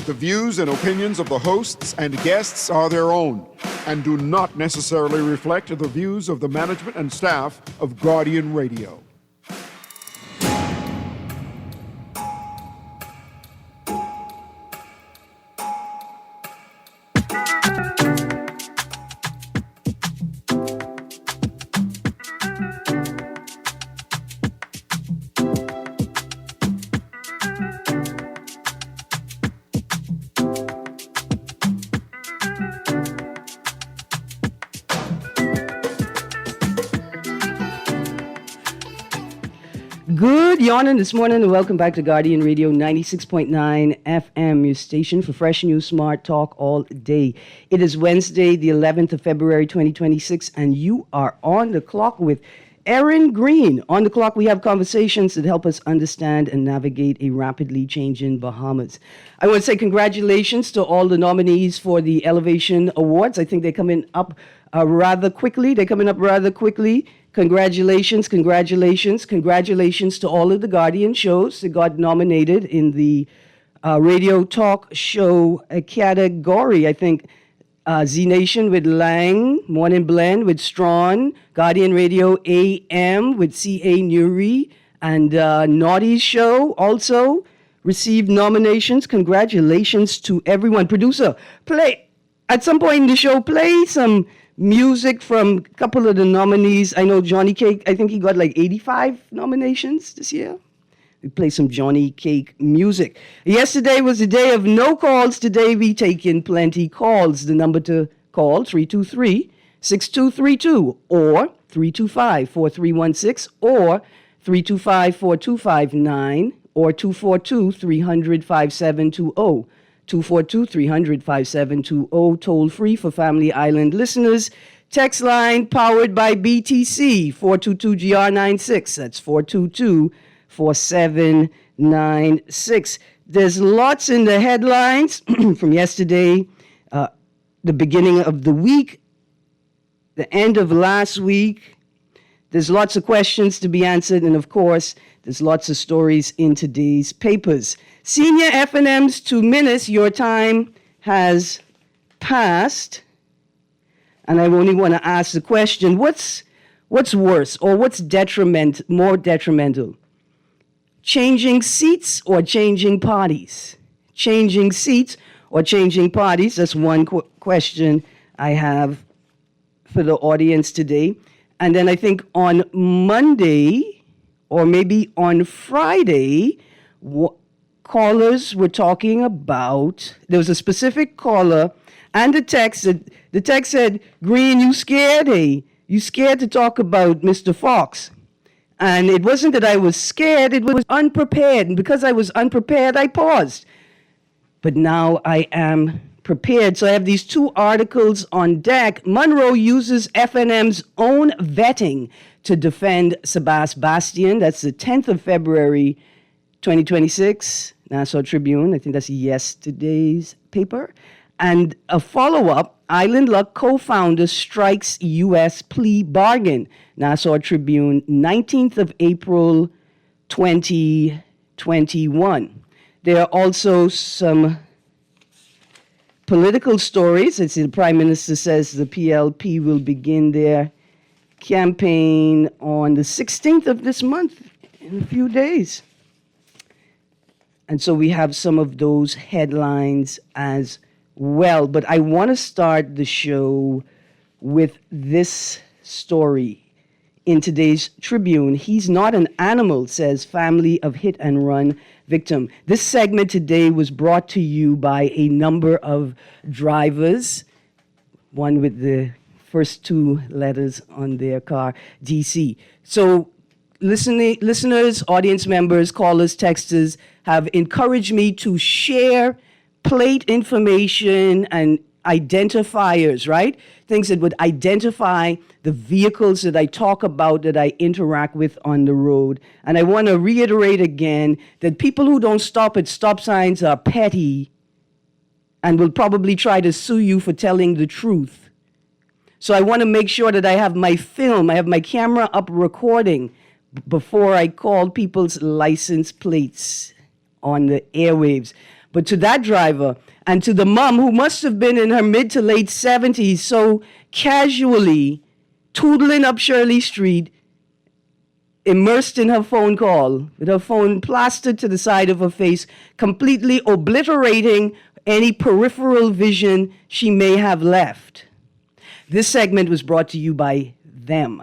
The views and opinions of the hosts and guests are their own and do not necessarily reflect the views of the management and staff of Guardian Radio. Good yawning this morning and welcome back to Guardian Radio 96.9 FM, your station for fresh news, smart talk all day. It is Wednesday, the 11th of February, 2026, and you are on the clock with Erin, Greene. On the clock, we have conversations that help us understand and navigate a rapidly changing Bahamas. I want to say congratulations to all the nominees for the Elevation Awards. I think they're coming up rather quickly. Congratulations to all of the Guardian shows that got nominated in the radio talk show category. I think Z Nation with Lang, Morning Blend with Strawn, Guardian Radio AM with C.A. Nuri, and Naughty's show also received nominations. Congratulations to everyone. Producer, at some point in the show, play some music from a couple of the nominees. I know Johnny Cake, I think he got like 85 nominations this year. We play some Johnny Cake music. Yesterday was the day of no calls. Today we take in plenty calls. The number to call, 323-6232 or 325-4316 or 325-4259 or 242-300-5720. 242-300-5720, toll free for Family Island listeners. Text line powered by BTC, 422-GR96. That's 422-4796. There's lots in the headlines from yesterday, the beginning of the week, the end of last week. There's lots of questions to be answered, and of course, there's lots of stories in today's papers. Senior F&M's 2 minutes, your time has passed. And I only want to ask the question, what's worse or what's more detrimental? Changing seats or changing parties? Changing seats or changing parties? That's one question I have for the audience today. And then I think on Monday or maybe on Friday, callers were talking about, there was a specific caller and the text said, Greene, you scared, hey? You scared to talk about Mr. Fox. And it wasn't that I was scared, it was unprepared. And because I was unprepared, I paused. But now I am prepared. So I have these 2 articles on deck. Monroe uses FNM's own vetting to defend Sebastian. That's the 10th of February, 2026, Nassau Tribune. I think that's yesterday's paper. And a follow-up, Island Luck co-founder strikes U.S. plea bargain. Nassau Tribune, 19th of April, 2021. There are also some political stories. It's the Prime Minister says the PLP will begin their campaign on the 16th of this month, in a few days. And so we have some of those headlines as well. But I want to start the show with this story in today's Tribune. He's not an animal, says family of hit and run victim. This segment today was brought to you by a number of drivers, one with the first 2 letters on their car, DC. So listeners, audience members, callers, texters have encouraged me to share plate information and identifiers, right? Things that would identify the vehicles that I talk about, that I interact with on the road. And I want to reiterate again that people who don't stop at stop signs are petty and will probably try to sue you for telling the truth. So I want to make sure that I have my film, I have my camera up recording before I call people's license plates on the airwaves. But to that driver and to the mom, who must have been in her mid to late 70s, so casually tootling up Shirley Street, immersed in her phone call, with her phone plastered to the side of her face, completely obliterating any peripheral vision she may have left. This segment was brought to you by them.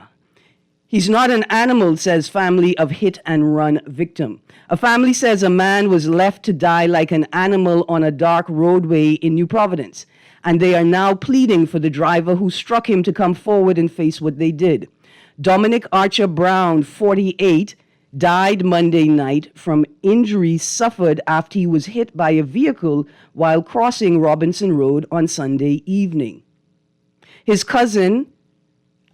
He's not an animal, says family of hit and run victim. A family says a man was left to die like an animal on a dark roadway in New Providence, and they are now pleading for the driver who struck him to come forward and face what they did. Dominic Archer Brown, 48, died Monday night from injuries suffered after he was hit by a vehicle while crossing Robinson Road on Sunday evening. His cousin,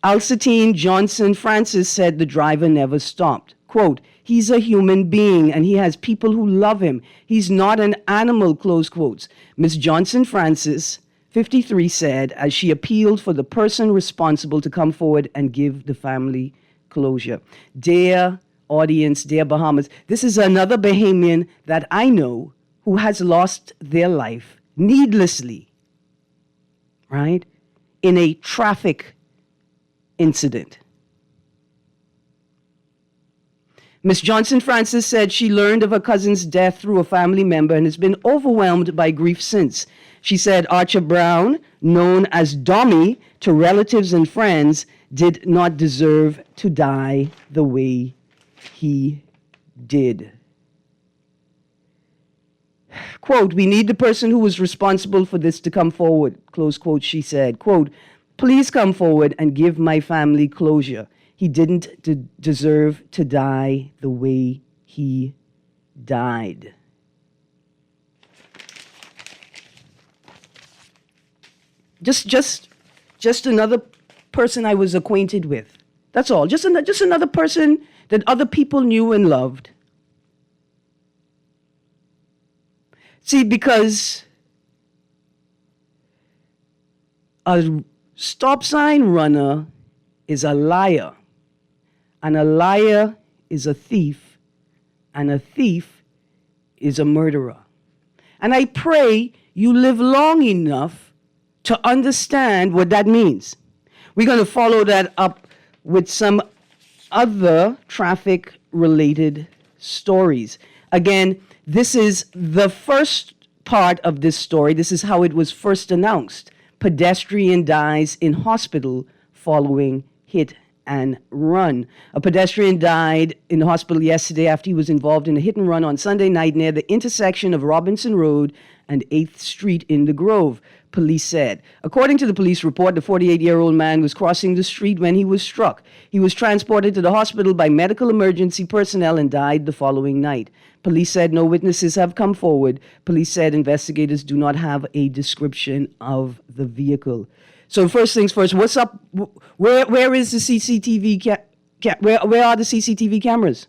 Alcitine Johnson Francis, said the driver never stopped. Quote, "He's a human being and he has people who love him. He's not an animal," close quotes. Ms. Johnson Francis, 53, said as she appealed for the person responsible to come forward and give the family closure. Dear audience, dear Bahamas, this is another Bahamian that I know who has lost their life needlessly, right, in a traffic incident. Ms. Johnson Francis said she learned of her cousin's death through a family member and has been overwhelmed by grief since. She said Archer Brown, known as Dommy to relatives and friends, did not deserve to die the way he did. Quote, "We need the person who was responsible for this to come forward," close quote, she said. Quote, "Please come forward and give my family closure. He didn't deserve to die the way he died." Just another person I was acquainted with. That's all. Just another person that other people knew and loved. See, because a stop sign runner is a liar, and a liar is a thief, and a thief is a murderer. And I pray you live long enough to understand what that means. We're going to follow that up with some other traffic-related stories. Again, this is the first part of this story. This is how it was first announced. Pedestrian dies in hospital following hit and run. A pedestrian died in the hospital yesterday after he was involved in a hit and run on Sunday night near the intersection of Robinson Road and 8th Street in the Grove, police said. According to the police report, the 48-year-old man was crossing the street when he was struck. He was transported to the hospital by medical emergency personnel and died the following night. Police said no witnesses have come forward. Police said investigators do not have a description of the vehicle. So first things first, what's up? Where is the CCTV? Where are the CCTV cameras?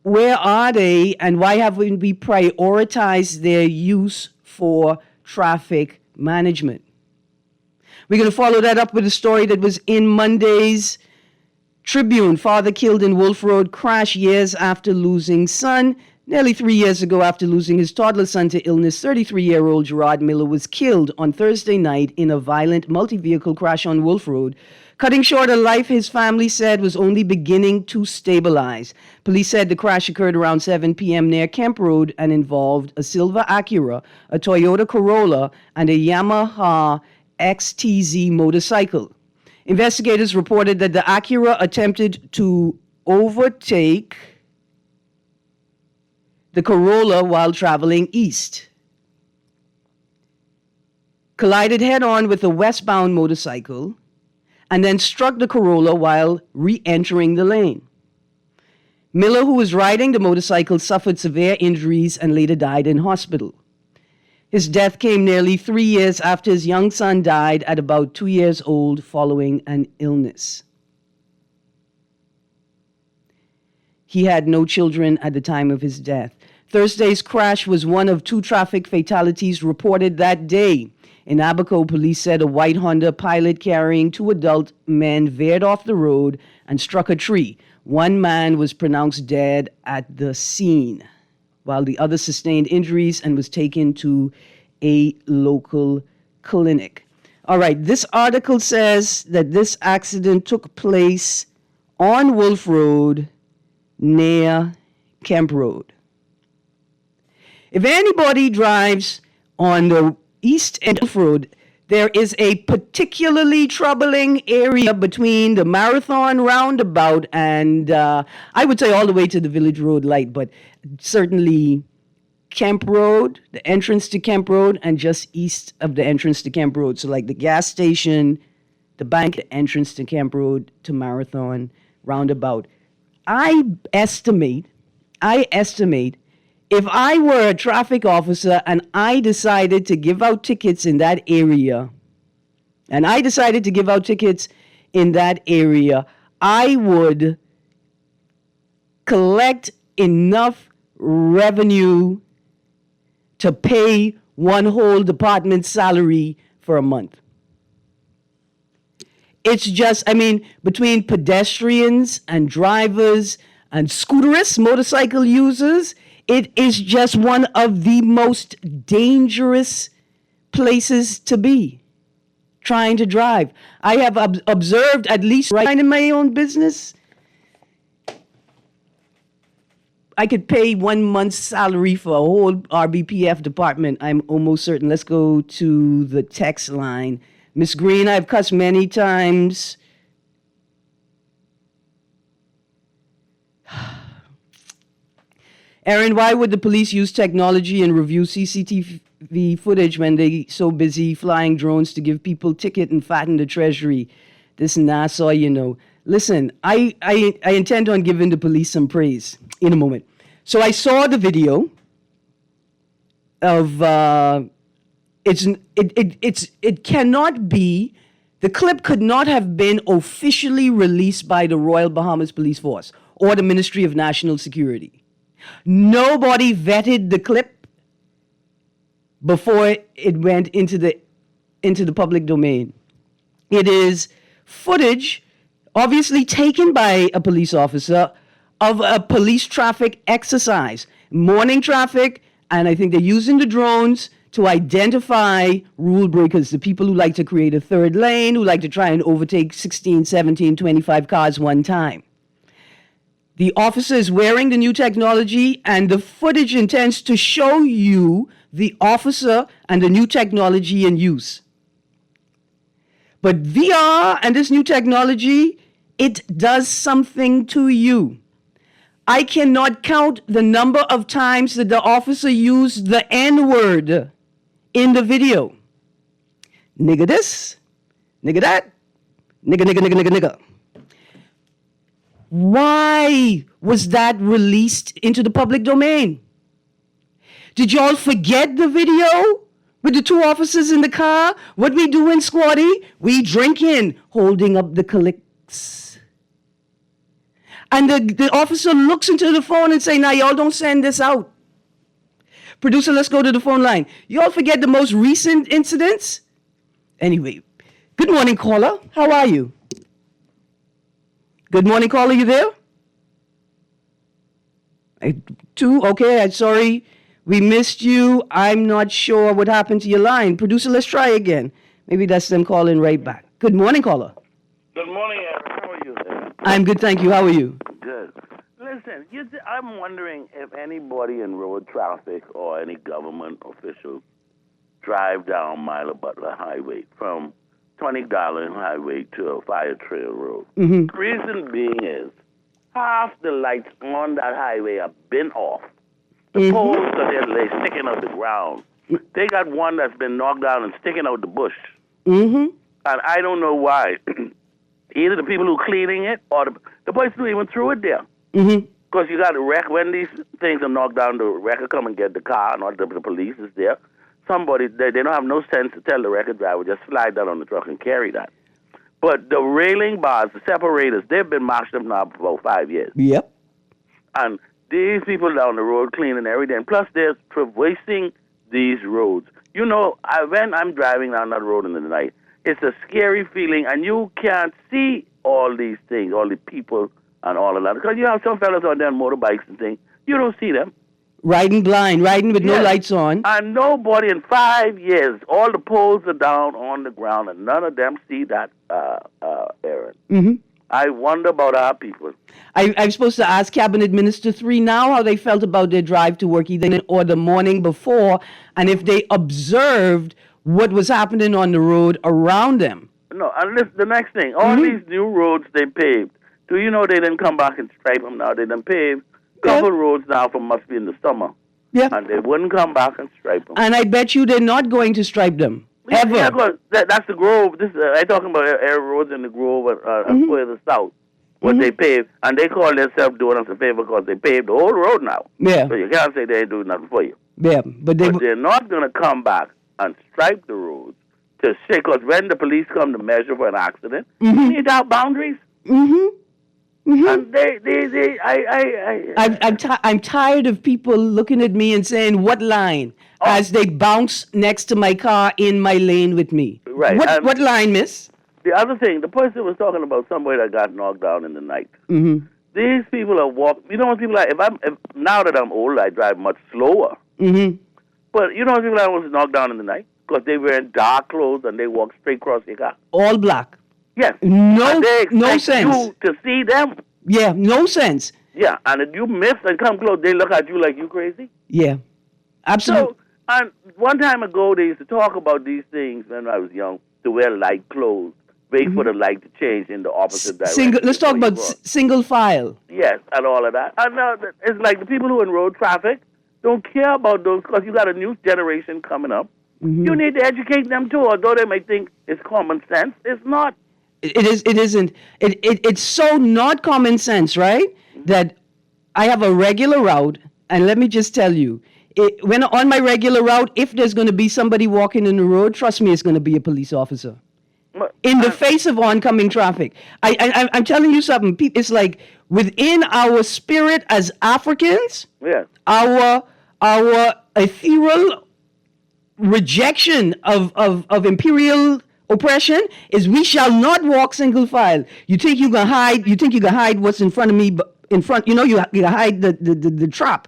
Where are they, and why haven't we prioritized their use for traffic management? We're going to follow that up with a story that was in Monday's Tribune. Father killed in Wolf Road crash years after losing son. Nearly 3 years ago, after losing his toddler son to illness, 33-year-old Gerard Miller was killed on Thursday night in a violent multi-vehicle crash on Wolf Road, cutting short a life his family said was only beginning to stabilize. Police said the crash occurred around 7 p.m. near Kemp Road and involved a silver Acura, a Toyota Corolla, and a Yamaha XTZ motorcycle. Investigators reported that the Acura attempted to overtake the Corolla while traveling east, collided head-on with a westbound motorcycle, and then struck the Corolla while re-entering the lane. Miller, who was riding the motorcycle, suffered severe injuries and later died in hospital. His death came nearly 3 years after his young son died at about 2 years old following an illness. He had no children at the time of his death. Thursday's crash was one of 2 traffic fatalities reported that day. In Abaco, police said a white Honda Pilot carrying 2 adult men veered off the road and struck a tree. 1 man was pronounced dead at the scene. while the other sustained injuries and was taken to a local clinic. All right, this article says that this accident took place on Wolf Road near Kemp Road. If anybody drives on the east end of Wolf Road, there is a particularly troubling area between the Marathon roundabout and I would say all the way to the Village Road light, but certainly Kemp Road, the entrance to Kemp Road, and just east of the entrance to Kemp Road. So like the gas station, the bank, the entrance to Kemp Road to Marathon roundabout. I estimate if I were a traffic officer and I decided to give out tickets in that area, I would collect enough revenue to pay one whole department's salary for a month. It's just, between pedestrians and drivers and scooterists, motorcycle users, it is just one of the most dangerous places to be, trying to drive. I have observed, at least right in my own business, I could pay 1 month's salary for a whole RBPF department, I'm almost certain. Let's go to the text line. Miss Greene, I've cussed many times. Erin, why would the police use technology and review CCTV footage when they so busy flying drones to give people ticket and fatten the treasury? This Nassau, Listen, I intend on giving the police some praise in a moment. So I saw the video of it cannot be, the clip could not have been officially released by the Royal Bahamas Police Force or the Ministry of National Security. Nobody vetted the clip before it went into the public domain. It is footage obviously taken by a police officer of a police traffic exercise, morning traffic, and I think they're using the drones to identify rule breakers, the people who like to create a third lane, who like to try and overtake 16, 17, 25 cars one time. The officer is wearing the new technology, and the footage intends to show you the officer and the new technology in use. But VR and this new technology, it does something to you. I cannot count the number of times that the officer used the N-word in the video. Nigga this, nigga that, nigga. Why was that released into the public domain? Did y'all forget the video with the two officers in the car? What we doing, squatty? We drinking, holding up the clicks. And the officer looks into the phone and say, now y'all don't send this out. Producer, let's go to the phone line. Y'all forget the most recent incidents? Anyway, good morning, caller. How are you? Good morning, caller. You there? Two? Okay, I'm sorry. We missed you. I'm not sure what happened to your line. Producer, let's try again. Maybe that's them calling right back. Good morning, caller. Good morning, Erin. How are you? I'm good, thank you. How are you? Good. Listen, I'm wondering if anybody in road traffic or any government official drive down Milo Butler Highway from 20 Garland Highway to a Fire Trail Road. Mm-hmm. The reason being is half the lights on that highway have been off. The poles are there sticking out the ground. They got one that's been knocked down and sticking out the bush. Mm-hmm. And I don't know why. Either the people who are cleaning it or the police who even threw it there. Mm-hmm. Because you got to wreck, when these things are knocked down, the wrecker come and get the car, and the police is there. Somebody, they don't have no sense to tell the wrecker driver, just slide that on the truck and carry that. But the railing bars, the separators, they've been marched up now for about 5 years. Yep. And these people down the road cleaning every day. And plus, they're traversing these roads. You know, when I'm driving down that road in the night, it's a scary feeling, and you can't see all these things, all the people and all of that. Because you have some fellas out there on motorbikes and things. You don't see them. Riding blind, riding with no Yes. lights on. And nobody in 5 years, all the poles are down on the ground, and none of them see that, Erin. Hmm. I wonder about our people. I'm supposed to ask Cabinet Minister 3 now how they felt about their drive to work either or the morning before, and if they observed what was happening on the road around them. No, and listen, the next thing, all these new roads they paved. Do you know they didn't come back and stripe them now? They done paved couple roads now for must be in the summer, Yeah. and they wouldn't come back and stripe them. And I bet you they're not going to stripe them. Ever. Yeah, 'cause that's the Grove. This I talking about air roads in the Grove further south, what they paved, and they call themselves doing us a favor because they paved the whole road now. Yeah. So you can't say they ain't doing nothing for you. Yeah, but They're not going to come back and stripe the roads to shake. Because when the police come to measure for an accident, you need to have boundaries. And I'm tired of people looking at me and saying, what line? As they bounce next to my car in my lane with me. Right. What line, miss? The other thing, the person was talking about somebody that got knocked down in the night. These people are walking. You know what people like? Now that I'm older, I drive much slower. But you know what people that was knocked down in the night? Because they wear dark clothes and they walk straight across your car. All black. Yes. No, And they no expect sense. you to see them. Yeah, no sense. Yeah, and if you miss and come close, they look at you like you crazy. Yeah, absolutely. So, and one time ago, they used to talk about these things when I was young, to wear light clothes, wait for the light to change in the opposite direction. Let's talk before you about cross. single file. Yes, and all of that. And it's like the people who in road traffic don't care about those because you got a new generation coming up. You need to educate them too, although they may think it's common sense. It's not. It isn't. It's so not common sense, right? That I have a regular route, and let me just tell you, when on my regular route, if there's going to be somebody walking in the road, trust me, it's going to be a police officer. In the face of oncoming traffic. I'm telling you something. It's like within our spirit as Africans, Yes. our ethereal rejection of imperial oppression is we shall not walk single file. You think you can hide? You think you can hide what's in front of me? In front, you can hide the trap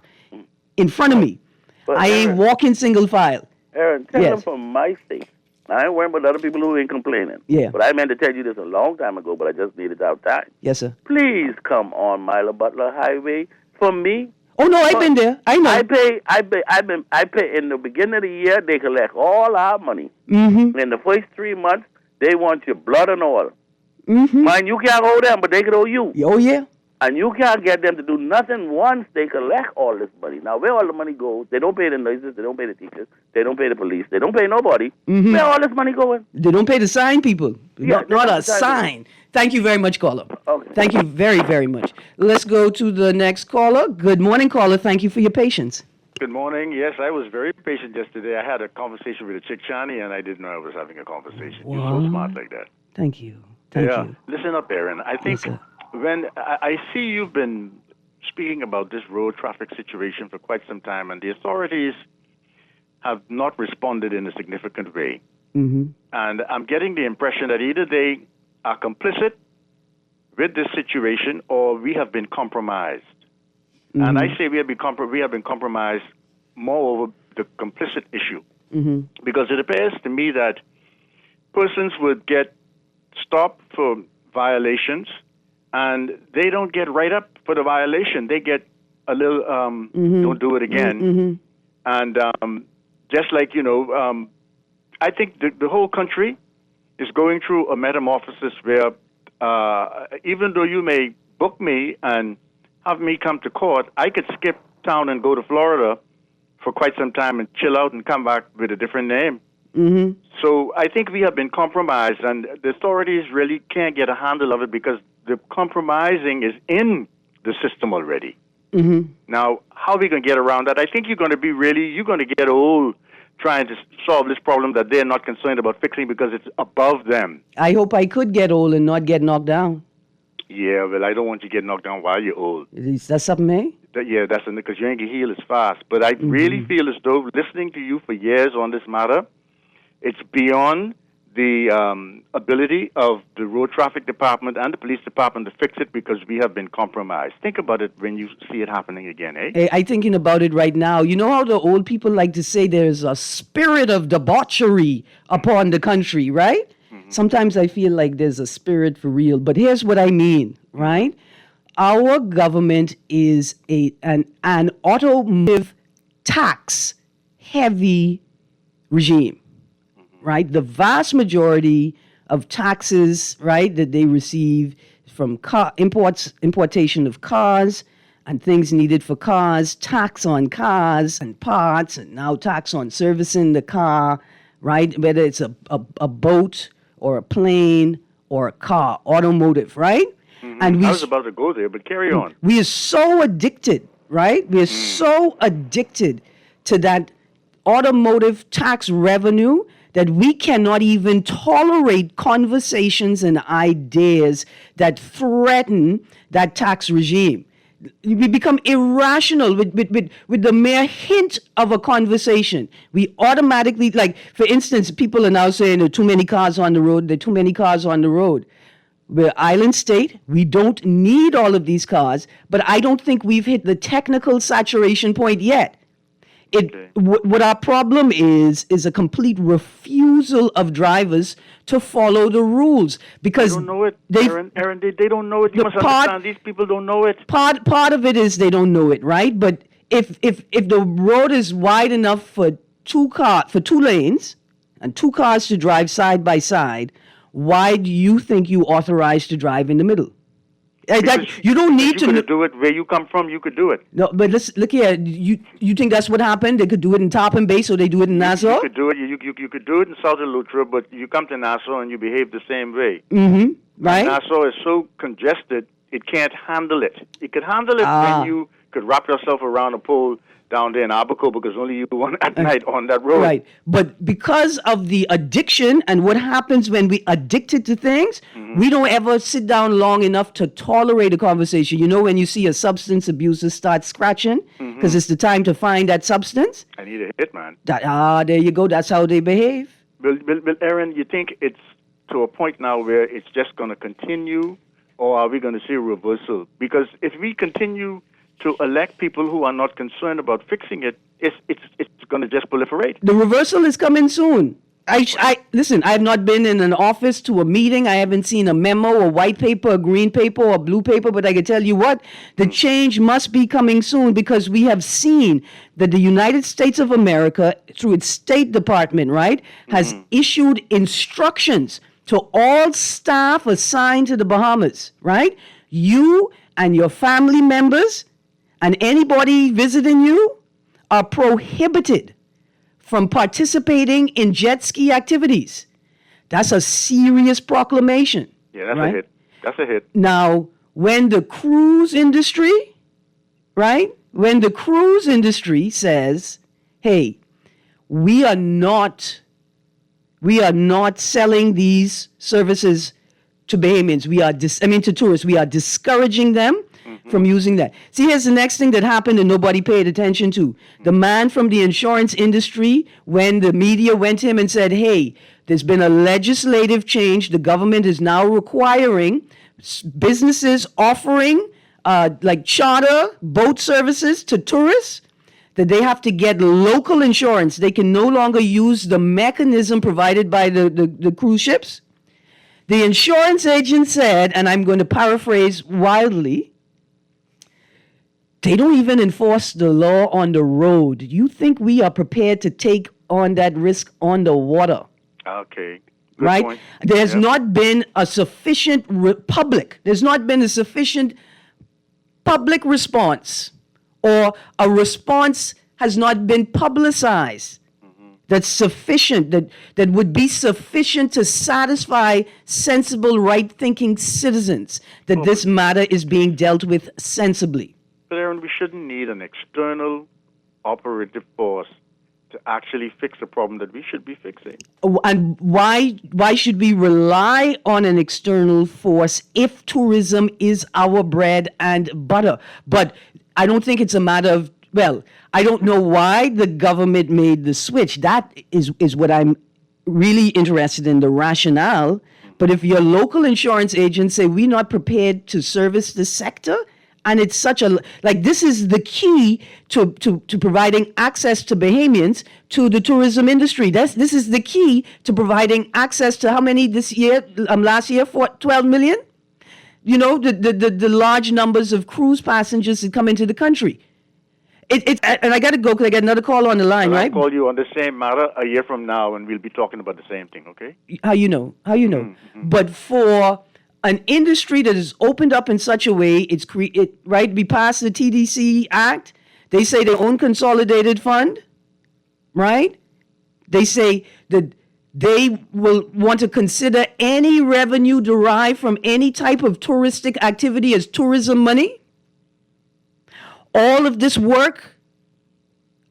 in front of me. But I ain't Erin, walking single file. Erin, tell Yes. them from my state. I ain't worrying about other people who ain't complaining. Yeah. But I meant to tell you this a long time ago, but I just needed to have time. Yes, sir. Please come on Mila Butler Highway. For me, Oh no, I've been there. I know. I pay in the beginning of the year, they collect all our money. Mm-hmm. In the first 3 months, they want your blood and oil. Mm-hmm. Mind, you can't owe them, but they can owe you. Oh yeah. And you can't get them to do nothing once they collect all this money. Now, where all the money goes, they don't pay the nurses, they don't pay the teachers, they don't pay the police, they don't pay nobody. Mm-hmm. Where all this money going? They don't pay the sign, people. Yeah, Not they a don't sign sign. Thank you very much, caller. Okay. Thank you very, very much. Let's go to the next caller. Good morning, caller. Thank you for your patience. Good morning. Yes, I was very patient yesterday. I had a conversation with a chick, Chani, and I didn't know I was having a conversation. You're so smart like that. Thank you. Thank you. Listen up, Erin. I think sir. when I see you've been speaking about this road traffic situation for quite some time, and the authorities have not responded in a significant way. Mm-hmm. And I'm getting the impression that either they are complicit with this situation or we have been compromised. Mm-hmm. And I say we have been compromised more over the complicit issue. Mm-hmm. Because it appears to me that persons would get stopped for violations and they don't get right up for the violation. They get a little, don't do it again. Mm-hmm. And just like, I think the whole country is going through a metamorphosis where even though you may book me and have me come to court, I could skip town and go to Florida for quite some time and chill out and come back with a different name. Mm-hmm. So I think we have been compromised, and the authorities really can't get a handle of it because the compromising is in the system already. Mm-hmm. Now, how are we going to get around that? I think you're going to get old trying to solve this problem that they're not concerned about fixing because it's above them. I hope I could get old and not get knocked down. Yeah, well, I don't want you to get knocked down while you're old. Is that something, eh? That's because you ain't going to heal as fast. But I really feel as though listening to you for years on this matter, it's beyond the ability of the road traffic department and the police department to fix it because we have been compromised. Think about it when you see it happening again, eh? Hey, I'm thinking about it right now. You know how the old people like to say there's a spirit of debauchery upon the country, right? Sometimes I feel like there's a spirit for real. But here's what I mean, right? Our government is an automotive tax heavy regime, right? The vast majority of taxes, right, that they receive from importation of cars and things needed for cars, tax on cars and parts, and now tax on servicing the car, right? Whether it's a boat or a plane or a car, automotive, right? And I was about to go there, but carry on. we are so addicted, right? We are so addicted to that automotive tax revenue that we cannot even tolerate conversations and ideas that threaten that tax regime. We become irrational with the mere hint of a conversation. We automatically, like, for instance, people are now saying there are too many cars on the road. There are too many cars on the road. We're island state. We don't need all of these cars, but I don't think we've hit the technical saturation point yet. What our problem is a complete refusal of drivers to follow the rules because They don't know it, Erin. They don't know it. You must understand. These people don't know it. Part of it is they don't know it, right? But if the road is wide enough for two lanes and two cars to drive side by side, why do you think you authorized to drive in the middle? You don't need to do it where you come from. You could do it. No, but look here. You think that's what happened? They could do it in Topham Bay, so they do it in Nassau. You could do it. You could do it in South Eleuthera, but you come to Nassau and you behave the same way. Right. Nassau is so congested, it can't handle it. It could handle it when you could wrap yourself around a pole down there in Abaco because only you one at night on that road. Right. But because of the addiction and what happens when we addicted to things, we don't ever sit down long enough to tolerate a conversation. You know, when you see a substance abuser start scratching because it's the time to find that substance. I need a hit, man. There you go. That's how they behave. Well, Erin, you think it's to a point now where it's just going to continue, or are we going to see a reversal? Because if we continue to elect people who are not concerned about fixing it, it's going to just proliferate. The reversal is coming soon. Listen, I have not been in an office to a meeting. I haven't seen a memo, a white paper, a green paper, or a blue paper, but I can tell you what, the change must be coming soon because we have seen that the United States of America, through its State Department, right, has issued instructions to all staff assigned to the Bahamas, right? You and your family members and anybody visiting you are prohibited from participating in jet ski activities. That's a serious proclamation. Yeah, that's right? a hit. That's a hit. Now, when the cruise industry, right? When the cruise industry says, hey, we are not selling these services to Bahamians. To tourists. We are discouraging them from using that. See, here's the next thing that happened and nobody paid attention to. The man from the insurance industry, when the media went to him and said, hey, there's been a legislative change. The government is now requiring businesses offering like charter boat services to tourists, that they have to get local insurance. They can no longer use the mechanism provided by the cruise ships. The insurance agent said, and I'm going to paraphrase wildly, they don't even enforce the law on the road. You think we are prepared to take on that risk on the water? Okay. Good right? point. There's not been a sufficient there's not been a sufficient public response, or a response has not been publicized that's sufficient, that would be sufficient to satisfy sensible, right-thinking citizens that this matter is being dealt with sensibly. But Erin, we shouldn't need an external operative force to actually fix a problem that we should be fixing. And why should we rely on an external force if tourism is our bread and butter? But I don't think it's a matter of, I don't know why the government made the switch. That is what I'm really interested in the rationale. But if your local insurance agents say we're not prepared to service this sector, and it's such a, like, this is the key to providing access to Bahamians to the tourism industry. This is the key to providing access to how many this year, last year, 12 million? You know, the large numbers of cruise passengers that come into the country. And I got to go because I got another call on the line, right? I'll call you on the same matter a year from now, and we'll be talking about the same thing, okay? How you know? Mm-hmm. But for an industry that is opened up in such a way, right? We passed the TDC Act. They say their own consolidated fund, right? They say that they will want to consider any revenue derived from any type of touristic activity as tourism money. All of this work,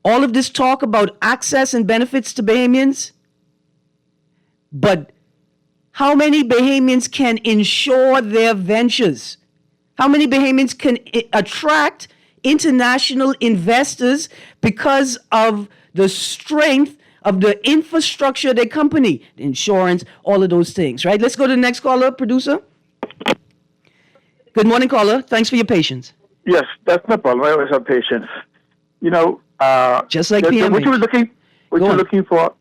all of this talk about access and benefits to Bahamians, but how many Bahamians can insure their ventures? How many Bahamians can attract international investors because of the strength of the infrastructure of their company, the insurance, all of those things, right? Let's go to the next caller, producer. Good morning, caller. Thanks for your patience. Yes, that's no problem. I always have patience. You know, just like PMH. What you're looking for,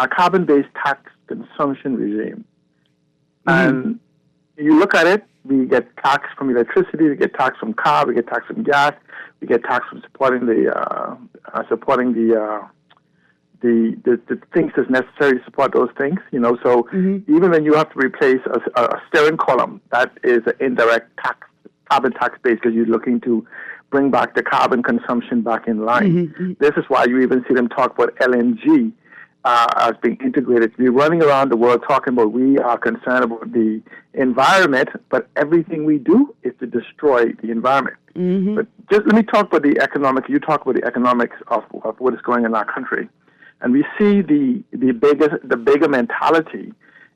carbon-based tax consumption regime. And you look at it, we get tax from electricity, we get tax from car, we get tax from gas, we get tax from supporting the things that's necessary to support those things. You know, so even when you have to replace a steering column, that is an indirect tax, carbon tax base, because you're looking to bring back the carbon consumption back in line. This is why you even see them talk about LNG as being integrated. We're running around the world talking about we are concerned about the environment, but everything we do is to destroy the environment. But just let me talk about the economic. You talk about the economics of what is going on in our country, and we see the bigger mentality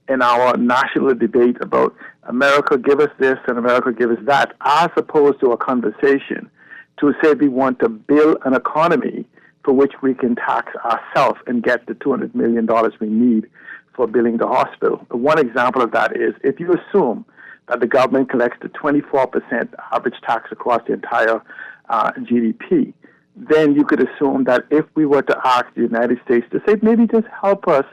in our national debate about America give us this and America give us that, as opposed to a conversation to say we want to build an economy for which we can tax ourselves and get the $200 million we need for building the hospital. One example of that is if you assume that the government collects the 24% average tax across the entire GDP, then you could assume that if we were to ask the United States to say, maybe just help us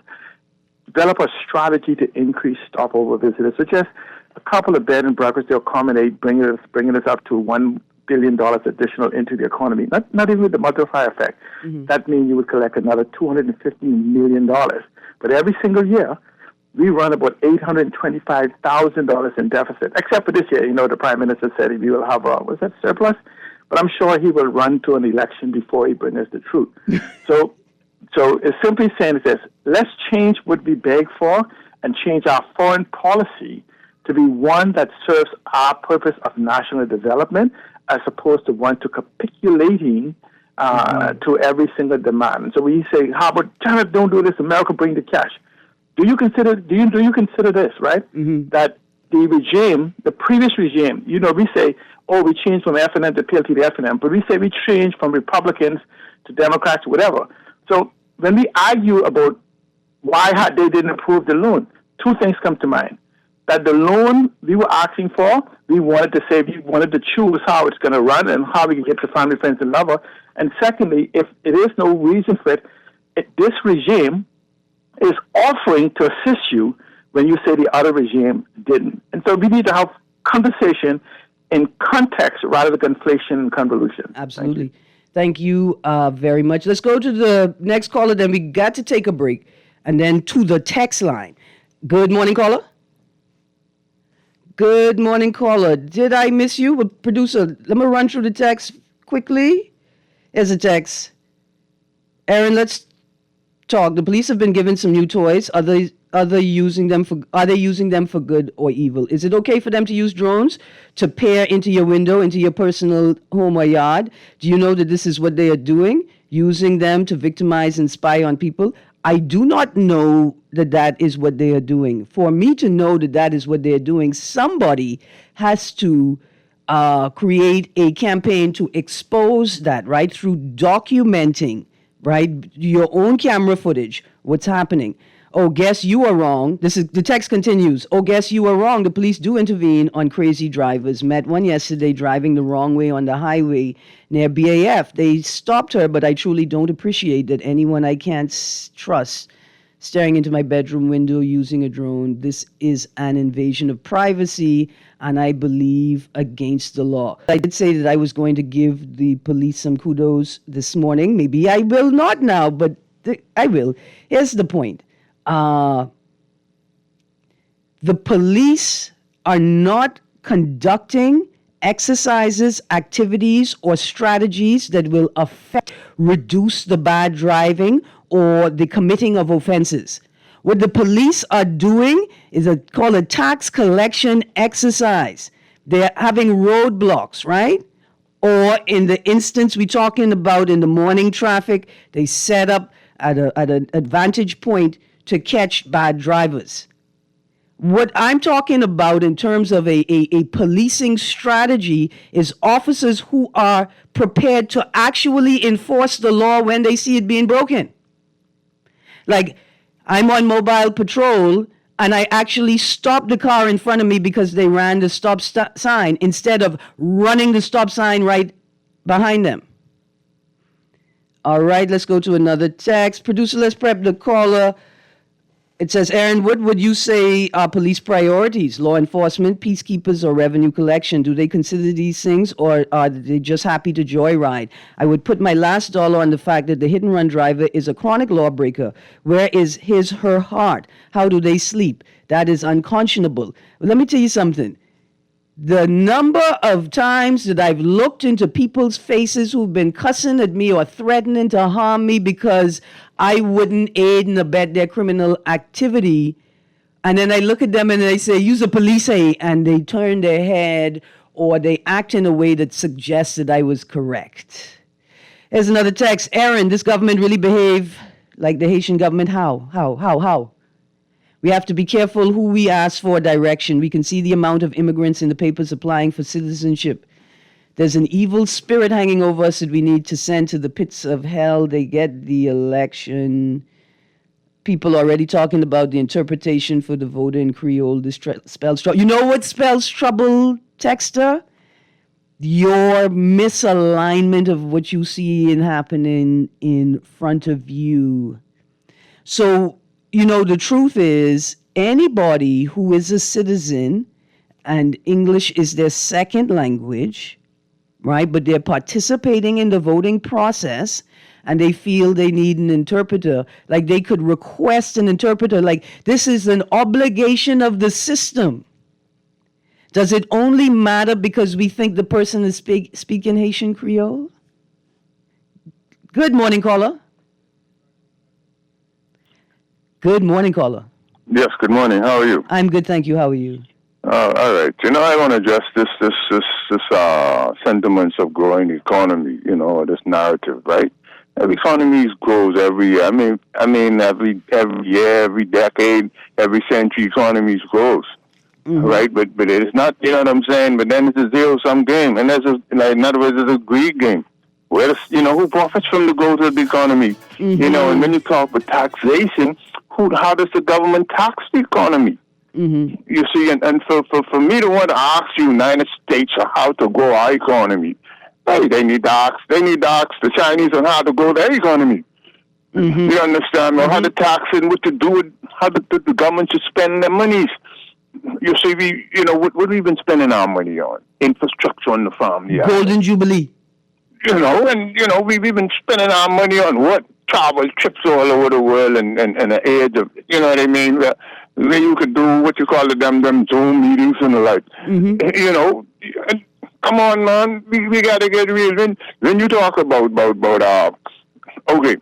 develop a strategy to increase stopover visitors, so just a couple of bed and breakfasts, they'll accommodate bringing us up to $1 billion additional into the economy. Not even with the multiplier effect. That means you would collect another $250 million. But every single year, we run about $825,000 in deficit. Except for this year, you know, the Prime Minister said we will have was that surplus? But I'm sure he will run to an election before he brings us the truth. So it's simply saying this: let's change what we beg for and change our foreign policy to be one that serves our purpose of national development, as opposed to one to capitulating to every single demand. So we say, how about China don't do this, America bring the cash. Do you consider this, right? That the regime, the previous regime, you know, we say, oh, we changed from FNM to PLT to FNM, but we say we changed from Republicans to Democrats, whatever. So when we argue about why they didn't approve the loan, two things come to mind. That the loan we were asking for, we wanted to choose how it's going to run and how we can get to family, friends, and lover. And secondly, if it is no reason for it, this regime is offering to assist you when you say the other regime didn't. And so we need to have conversation in context rather than conflation and convolution. Absolutely. Thank you very much. Let's go to the next caller, then we got to take a break, and then to the text line. Good morning, caller. Good morning, caller. Did I miss you? Well, producer, let me run through the text quickly. Here's a text. Erin, let's talk. The police have been given some new toys. Are they using them for good or evil? Is it okay for them to use drones to peer into your window, into your personal home or yard? Do you know that this is what they are doing? Using them to victimize and spy on people? I do not know that is what they are doing. For me to know that is what they are doing, somebody has to create a campaign to expose that, right? Through documenting right? Your own camera footage, what's happening. Oh, guess you are wrong. The text continues. Oh, guess you are wrong. The police do intervene on crazy drivers. Met one yesterday driving the wrong way on the highway near BAF. They stopped her, but I truly don't appreciate that anyone I can't trust staring into my bedroom window using a drone. This is an invasion of privacy, and I believe against the law. I did say that I was going to give the police some kudos this morning. Maybe I will not now, but I will. Here's the point. The police are not conducting exercises, activities, or strategies that will reduce the bad driving or the committing of offenses. What the police are doing is called a tax collection exercise. They're having roadblocks, right? Or in the instance we're talking about in the morning traffic, they set up at an advantage point to catch bad drivers. What I'm talking about in terms of a policing strategy is officers who are prepared to actually enforce the law when they see it being broken. Like, I'm on mobile patrol and I actually stop the car in front of me because they ran the stop sign instead of running the stop sign right behind them. All right, let's go to another text. Producer, let's prep the caller. It says, Erin, what would you say are police priorities? Law enforcement, peacekeepers, or revenue collection? Do they consider these things, or are they just happy to joyride? I would put my last dollar on the fact that the hit-and-run driver is a chronic lawbreaker. Where is her heart? How do they sleep? That is unconscionable. Let me tell you something. The number of times that I've looked into people's faces who've been cussing at me or threatening to harm me because I wouldn't aid and abet their criminal activity, and then I look at them and they say, use a police aid, and they turn their head or they act in a way that suggests that I was correct. Here's another text. Erin, this government really behave like the Haitian government? How? We have to be careful who we ask for direction. We can see the amount of immigrants in the papers applying for citizenship. There's an evil spirit hanging over us that we need to send to the pits of hell. They get the election. People already talking about the interpretation for the voter in Creole. This spells trouble. You know what spells trouble, texter? Your misalignment of what you see and happening in front of you. So, you know, the truth is, anybody who is a citizen and English is their second language, right, but they're participating in the voting process and they feel they need an interpreter, like they could request an interpreter, like this is an obligation of the system. Does it only matter because we think the person is speaking Haitian Creole? Good morning, caller. Good morning, caller. Yes, good morning. How are you? I'm good, thank you. How are you? All right. You know, I want to address this sentiments of growing the economy, you know, this narrative, right? Every economy grows every year. I mean, every year, every decade, every century, economies grows, right? But it is not, you know what I'm saying? But then it's a zero-sum game, and in other words, it's a greed game. Where who profits from the growth of the economy? You know, and when you talk about taxation, how does the government tax the economy? You see, and for me to want to ask you, United States, how to grow our economy, hey, they need to ask the Chinese on how to grow their economy. You understand? Or how to tax and what to do with how the government should spend their monies. You see, what we've been spending our money on? Infrastructure on the farm. Yeah. Golden Jubilee. We've been spending our money on what? Travel trips all over the world and the age of, you know what I mean? Where you could do what you call them Zoom meetings and the like. Come on, man, we got to get real. When you talk about okay,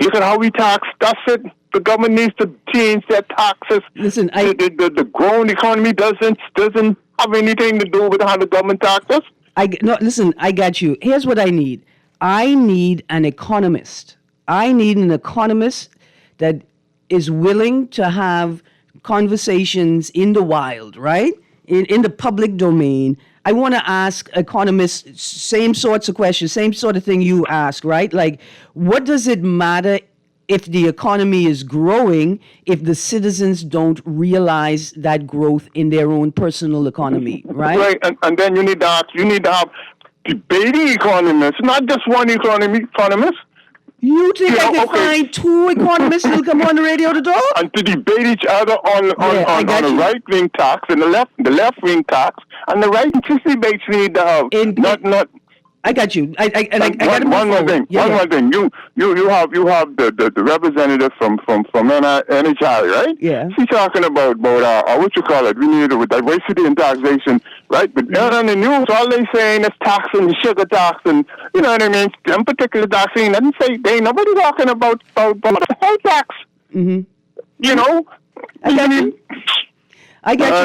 look at how we tax. That's it. The government needs to change their taxes. Listen, the growing economy doesn't have anything to do with how the government taxes. Listen, I got you. Here's what I need. I need an economist. I need an economist that is willing to have conversations in the wild, right? In the public domain I want to ask economists same sorts of questions, same sort of thing you ask, right? Like, what does it matter if the economy is growing if the citizens don't realize that growth in their own personal economy, right? Right, and then you need to have debating economists, not just one economist. You think I can find two economists who'll come on the radio to talk? And to debate each other on a right-wing tax and the left-wing tax, and the right debates need to have not. I got you. I got one more thing. One more thing. You have the representative from NHI, right? Yeah. She's talking about what you call it. We need diversity in taxation, right? But on the news, all they saying is tax and sugar tax, and you know what I mean. Them particular taxing. Doesn't say they ain't nobody talking about the whole tax. Mm-hmm. You know. I got you.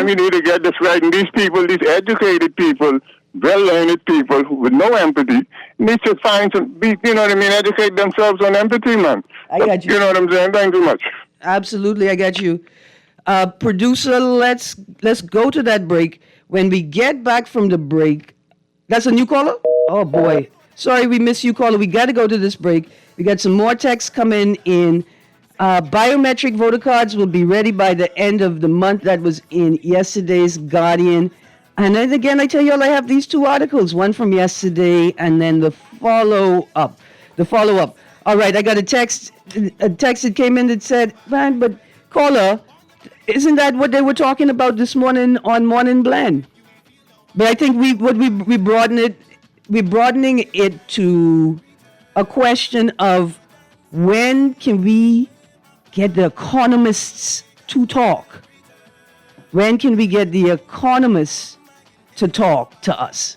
We need to get this right, and these people, these educated people, well-learned people with no empathy need to find educate themselves on empathy, man. I got you. You know what I'm saying? Thank you much. Absolutely, I got you. Producer, let's go to that break. When we get back from the break, that's a new caller? Oh, boy. Sorry, we missed you, caller. We got to go to this break. We got some more texts coming in. Biometric voter cards will be ready by the end of the month. That was in yesterday's Guardian. And then again, I tell you all, I have these two articles, one from yesterday and then the follow-up. All right, I got a text that came in that said, man, but caller, isn't that what they were talking about this morning on Morning Blend? But I think we're broadening it to a question of when can we get the economists to talk? When can we get the economists to talk to us?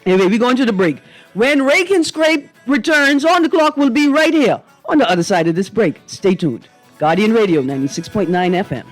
Anyway, we're going to the break. When Rake and Scrape returns, On the Clock will be right here on the other side of this break. Stay tuned. Guardian Radio, 96.9 FM.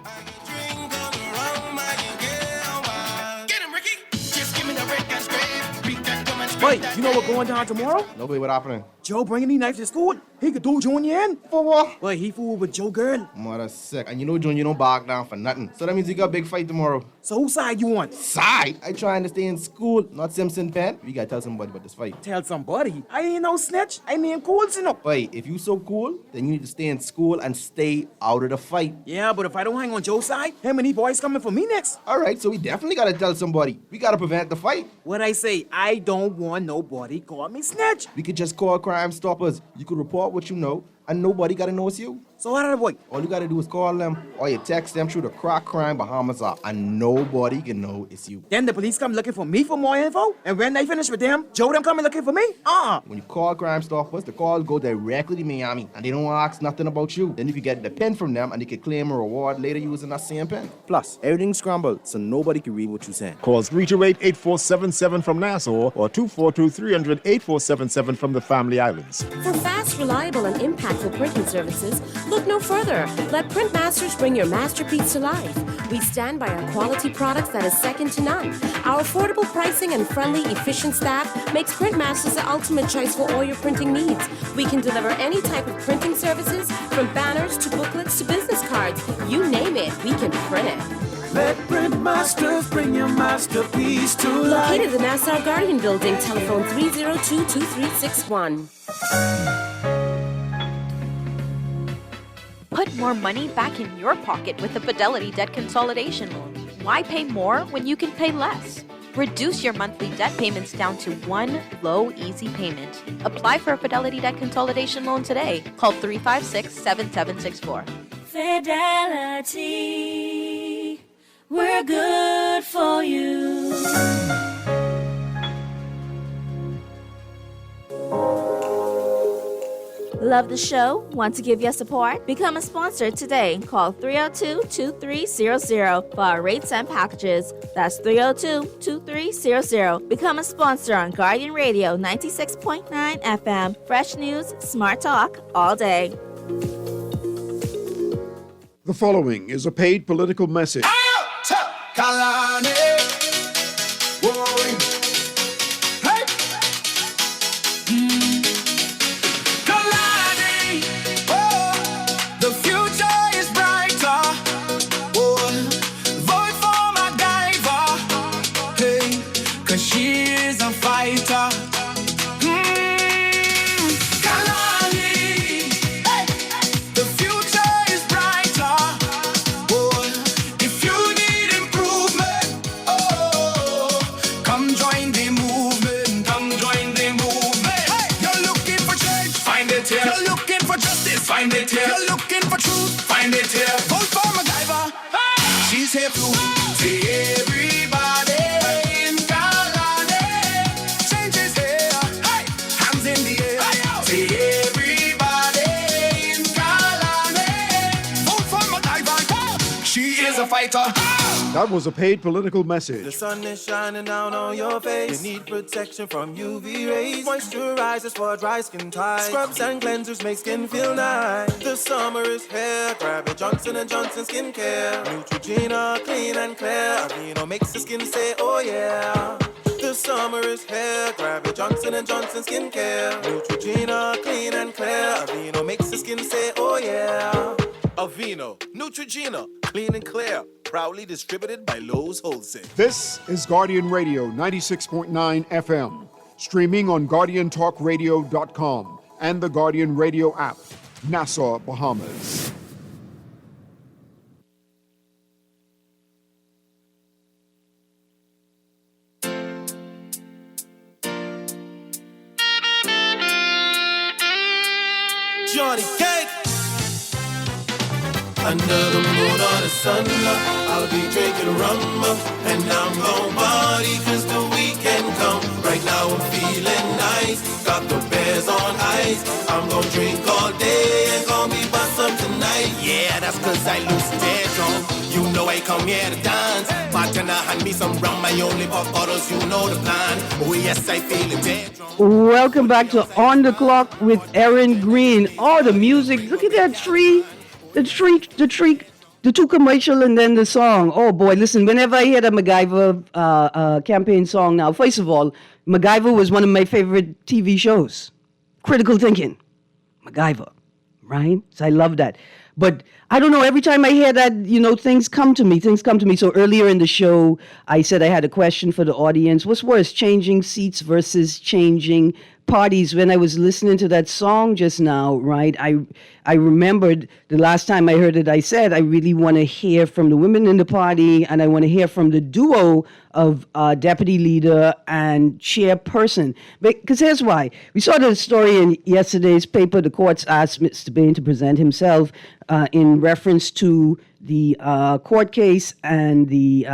Wait, you know what going down tomorrow? Nobody, what happening? Joe bringing these knives to school. He could do Junior in. For what? Wait, he fooled with Joe girl. Mother sick. And you know Junior don't back down for nothing. So that means you got a big fight tomorrow. So whose side you on? Side? I trying to stay in school, not Simpson Pen. We gotta tell somebody about this fight. Tell somebody. I ain't no snitch. I mean cool, you know. Wait, if you so cool, then you need to stay in school and stay out of the fight. Yeah, but if I don't hang on Joe's side, him and these boys coming for me next. Alright, so we definitely gotta tell somebody. We gotta prevent the fight. What I say, I don't want nobody call me snitch. We could just call Crime Stoppers. You could report what you know, and nobody gotta know it's you. So how did I avoid? All you gotta do is call them, or you text them through the Crack Crime Bahamas app, and nobody can know it's you. Then the police come looking for me for more info, and when they finish with them, Joe them coming looking for me? When you call Crime Stoppers, the call go directly to Miami, and they don't ask nothing about you. Then you can get the pen from them, and you can claim a reward later using that same pen. Plus, everything's scrambled, so nobody can read what you're saying. Call 328-8477 from Nassau or 242-300-8477 from the Family Islands. For fast, reliable, and impactful printing services, look no further. Let Printmasters bring your masterpiece to life. We stand by our quality products that is second to none. Our affordable pricing and friendly, efficient staff makes Printmasters the ultimate choice for all your printing needs. We can deliver any type of printing services, from banners to booklets to business cards. You name it, we can print it. Let Printmasters bring your masterpiece to life. Located in the Nassau Guardian Building, telephone 302-2361. Put more money back in your pocket with the Fidelity Debt Consolidation Loan. Why pay more when you can pay less? Reduce your monthly debt payments down to one low, easy payment. Apply for a Fidelity Debt Consolidation Loan today. Call 356-7764. Fidelity, we're good for you. Love the show? Want to give your support? Become a sponsor today. Call 302-2300 for our rates and packages. That's 302-2300. Become a sponsor on Guardian Radio 96.9 FM. Fresh news, smart talk, all day. The following is a paid political message. Hey, it here. You're looking for justice, find it here. You're looking for truth, find it here. Vote for MacGyver. She's here to see everybody in Kalani. Change is here. Hands in the air. See everybody in Kalani. Vote for MacGyver. She is a fighter. That was a paid political message. The sun is shining down on your face. You need protection from UV rays. Moisturizers for dry skin type. Scrubs and cleansers make skin feel nice. The summer is here. Grab your Johnson & Johnson skincare. Neutrogena, clean and clear. Aveeno makes the skin say, oh yeah. The summer is here. Grab your Johnson & Johnson skincare. Neutrogena, clean and clear. Aveeno makes the skin say, oh yeah. Aveeno, Neutrogena, clean and clear. Proudly distributed by Lowe's Wholesale. This is Guardian Radio 96.9 FM, streaming on GuardianTalkRadio.com and the Guardian Radio app, Nassau, Bahamas. Johnny Cake. Under the moon or the sun, I'll be drinking rum, and I'm gon' party 'cause the weekend come. Right now I'm feeling nice, got the bears on ice. I'm gon' drink all day and gon' be bustin' tonight. Yeah, that's 'cause I lose dead drunk. You know I come here to dance. Bartender hand me some rum, I only pop bottles, you know the plan. Oh yes, I feel it dead drunk. Welcome back to On the Clock with Erin, Greene. Oh, the music. Look at that tree. The two commercial and then the song. Oh boy, listen, whenever I hear the MacGyver campaign song now, first of all, MacGyver was one of my favorite TV shows. Critical thinking. MacGyver, right? So I love that. But I don't know, every time I hear that, things come to me. So earlier in the show, I said I had a question for the audience. What's worse, changing seats versus changing parties? When I was listening to that song just now, right, I remembered the last time I heard it, I said I really want to hear from the women in the party, and I want to hear from the duo of deputy leader and chairperson. Because here's why. We saw the story in yesterday's paper. The courts asked Mr. Bain to present himself in reference to the court case and the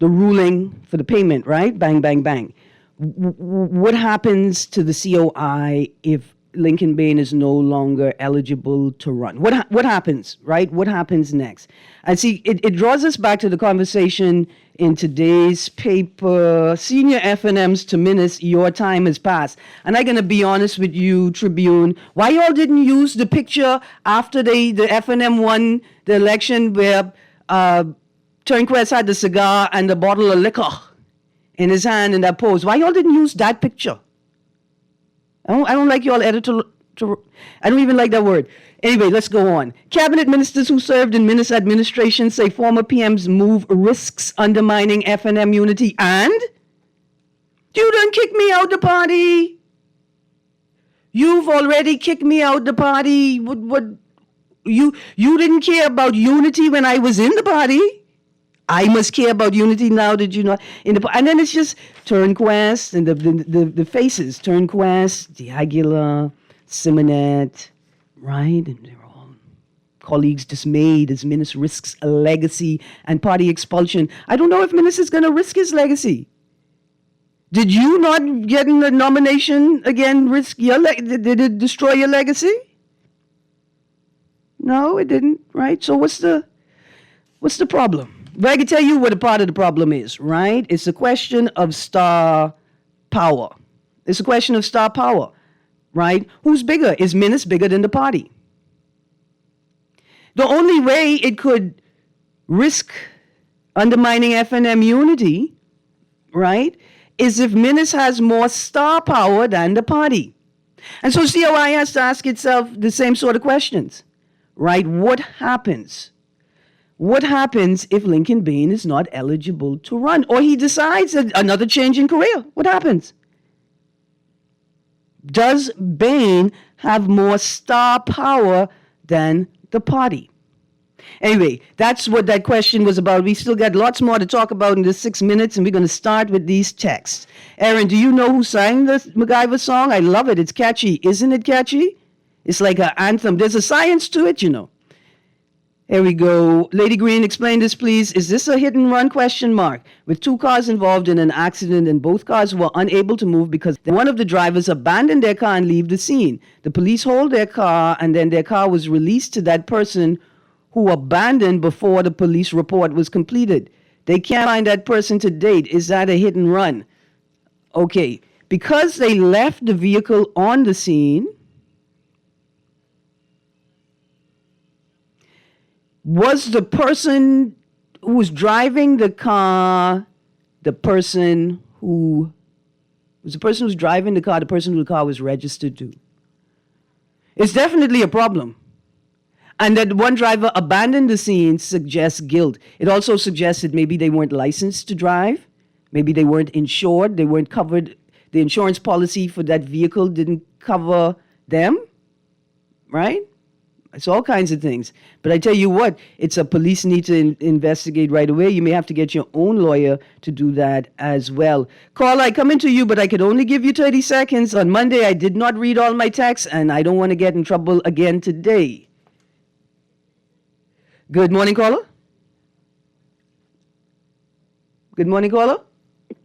ruling for the payment, right? Bang, bang, bang. What happens to the COI if Lincoln Bain is no longer eligible to run? What happens, right? What happens next? And see, it draws us back to the conversation in today's paper, Senior FNMs to Menace, Your Time Has Passed. And I'm going to be honest with you, Tribune, why y'all didn't use the picture after the FNM won the election where Turnquest had the cigar and the bottle of liquor in his hand in that pose? Why y'all didn't use that picture? I don't like y'all editor. I don't even like that word. Anyway, let's go on. Cabinet ministers who served in Menace administration say former PM's move risks undermining FNM unity. And you done kicked me out the party. You've already kicked me out the party. What? You didn't care about unity when I was in the party. I must care about unity now that you're not in the. And then it's just Turnquest and the faces. Turnquest, D'Aguilar, Simonet, right? And they're all colleagues dismayed as Menace risks a legacy and party expulsion. I don't know if Menace is going to risk his legacy. Did you not getting the nomination again risk your did it destroy your legacy? No, it didn't, right? So what's the problem? But I can tell you what a part of the problem is, right? It's a question of star power. It's a question of star power, right? Who's bigger? Is Menace bigger than the party? The only way it could risk undermining FNM unity, right, is if Menace has more star power than the party. And so COI has to ask itself the same sort of questions, right? What happens? What happens if Lincoln Bain is not eligible to run? Or he decides another change in career? What happens? Does Bain have more star power than the party? Anyway, that's what that question was about. We still got lots more to talk about in this 6 minutes, and we're going to start with these texts. Erin, do you know who sang the MacGyver song? I love it. It's catchy. Isn't it catchy? It's like an anthem. There's a science to it, you know. Here we go. Lady Greene, explain this, please. Is this a hit and run question mark? With 2 cars involved in an accident and both cars were unable to move because one of the drivers abandoned their car and leave the scene. The police hold their car and then their car was released to that person who abandoned before the police report was completed. They can't find that person to date. Is that a hit and run? Okay. Because they left the vehicle on the scene, was the person who was driving the car the person who was driving the car, the person who the car was registered to? It's definitely a problem. And that one driver abandoned the scene suggests guilt. It also suggests that maybe they weren't licensed to drive. Maybe they weren't insured. They weren't covered. The insurance policy for that vehicle didn't cover them, right? It's all kinds of things. But I tell you what, it's a police need to investigate right away. You may have to get your own lawyer to do that as well. Carl, I come into you, but I could only give you 30 seconds. On Monday, I did not read all my texts, and I don't want to get in trouble again today. Good morning, caller. Good morning, caller.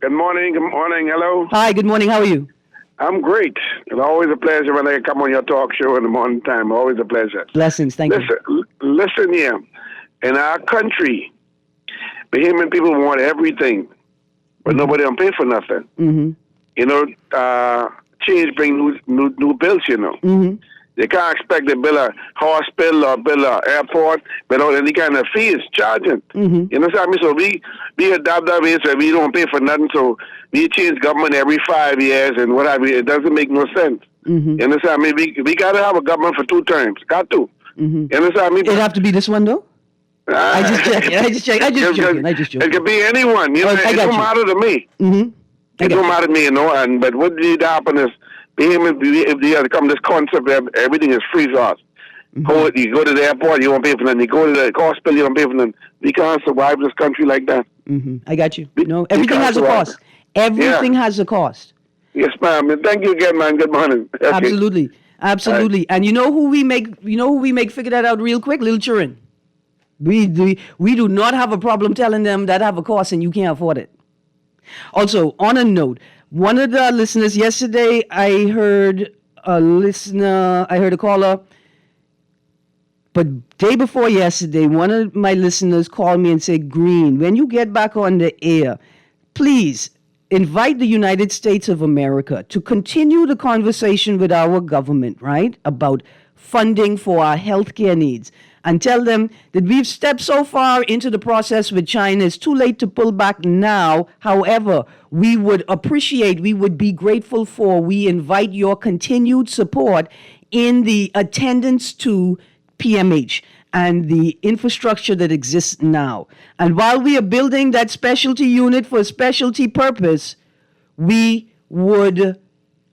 Good morning. Good morning. Hello. Hi, good morning. How are you? I'm great. It's always a pleasure when I come on your talk show in the morning time. Always a pleasure. Blessings. Thank you. Listen here. In our country, Bahamian people want everything, but nobody don't pay for nothing. Mm-hmm. You know, change bring new bills, you know. Mm-hmm. They can't expect to build a hospital or build an airport without any kind of fees charging. Mm-hmm. You know what I mean? So we adopt that way, so we don't pay for nothing. So we change government every 5 years and whatever. It doesn't make no sense. Mm-hmm. You understand me? We got to have a government for 2 terms. Got to. Mm-hmm. You understand me? It'd have to be this one, though? I just joking. It could be anyone. You know, it don't matter to me. Mm-hmm. It don't matter to me, you know. But what need to happen is, if they have to come this concept where everything is free for us. Mm-hmm. You go to the airport, you won't pay for nothing. You go to the hospital, you don't pay for nothing. We can't survive this country like that. Mm-hmm. I got you. No, everything has a cost. Everything has a cost. Yes, ma'am. And thank you again, man. Good morning. Okay. Absolutely. Right. And you know who we make figure that out real quick? Little children. We do not have a problem telling them that have a cost and you can't afford it. Also, on a note, one of the listeners yesterday, I heard a caller, but day before yesterday, one of my listeners called me and said, Greene, when you get back on the air, please invite the United States of America to continue the conversation with our government, right, about funding for our healthcare needs. And tell them that we've stepped so far into the process with China, it's too late to pull back now. However, we would be grateful we invite your continued support in the attendance to PMH and the infrastructure that exists now. And while we are building that specialty unit for a specialty purpose, we would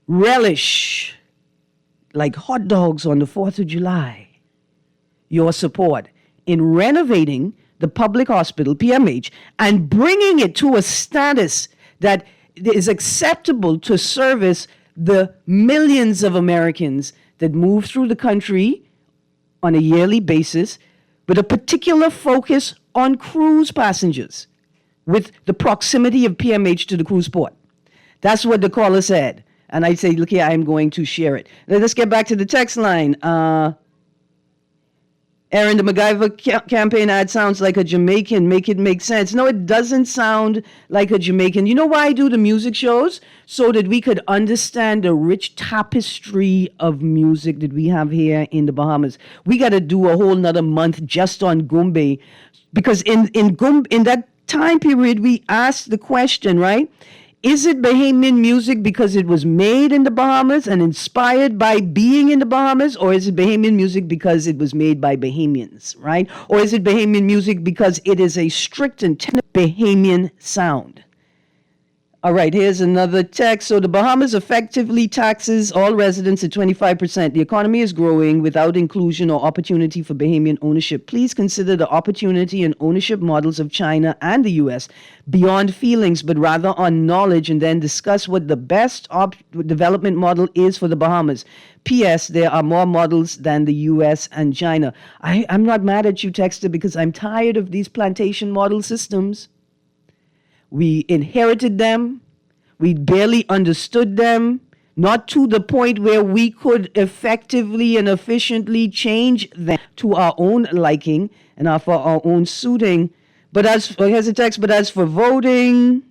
relish, like hot dogs on the 4th of July, your support in renovating the public hospital, PMH, and bringing it to a status that is acceptable to service the millions of Americans that move through the country on a yearly basis, with a particular focus on cruise passengers, with the proximity of PMH to the cruise port. That's what the caller said. And I say, look here, I'm going to share it. Let's get back to the text line. Erin, the MacGyver campaign ad sounds like a Jamaican. Make it make sense. No, it doesn't sound like a Jamaican. You know why I do the music shows? So that we could understand the rich tapestry of music that we have here in the Bahamas. We got to do a whole nother month just on Gumbe. Because in that time period, we asked the question, right? Is it Bahamian music because it was made in the Bahamas and inspired by being in the Bahamas? Or is it Bahamian music because it was made by Bahamians, right? Or is it Bahamian music because it is a strict and technical Bahamian sound? All right, here's another text. So the Bahamas effectively taxes all residents at 25%. The economy is growing without inclusion or opportunity for Bahamian ownership. Please consider the opportunity and ownership models of China and the U.S. beyond feelings, but rather on knowledge, and then discuss what the best development model is for the Bahamas. P.S. There are more models than the U.S. and China. I'm not mad at you, Texter, because I'm tired of these plantation model systems. We inherited them. We barely understood them, not to the point where we could effectively and efficiently change them to our own liking and for our own suiting. But here's a text, but as for voting,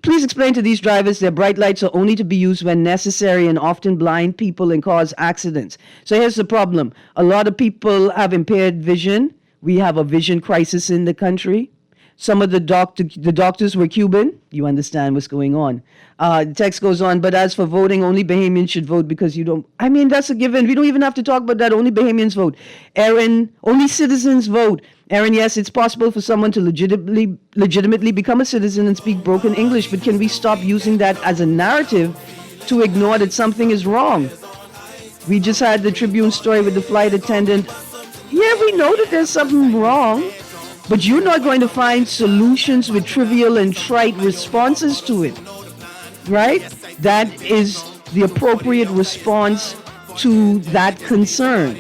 please explain to these drivers their bright lights are only to be used when necessary and often blind people and cause accidents. So here's the problem. A lot of people have impaired vision. We have a vision crisis in the country. Some of the doctors were Cuban. You understand what's going on. The text goes on, but as for voting, only Bahamians should vote because you don't. I mean, that's a given. We don't even have to talk about that. Only Bahamians vote. Erin, only citizens vote. Erin, yes, it's possible for someone to legitimately become a citizen and speak broken English, but can we stop using that as a narrative to ignore that something is wrong? We just had the Tribune story with the flight attendant. Yeah, we know that there's something wrong. But you're not going to find solutions with trivial and trite responses to it, right? That is the appropriate response to that concern.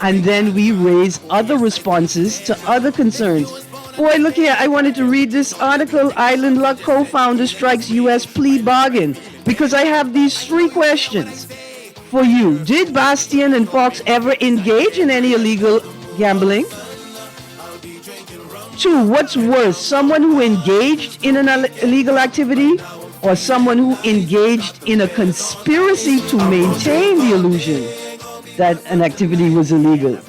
And then we raise other responses to other concerns. Boy, look here, I wanted to read this article, Island Luck co-founder strikes U.S. plea bargain, because I have these 3 questions for you. Did Bastian and Fox ever engage in any illegal gambling? 2, what's worse, someone who engaged in an illegal activity or someone who engaged in a conspiracy to maintain the illusion that an activity was illegal?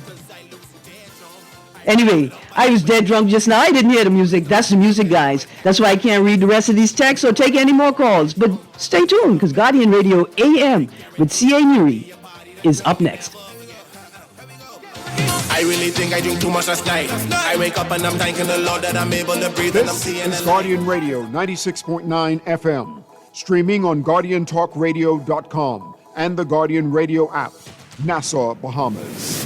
Anyway, I was dead drunk just now. I didn't hear the music. That's the music, guys. That's why I can't read the rest of these texts or take any more calls. But stay tuned, because Guardian Radio AM with C.A. Nuri is up next. I really think I drink too much last night. I wake up and I'm thanking the Lord that I'm able to breathe. This is Guardian Radio 96.9 FM, streaming on GuardianTalkRadio.com and the Guardian Radio app, Nassau, Bahamas.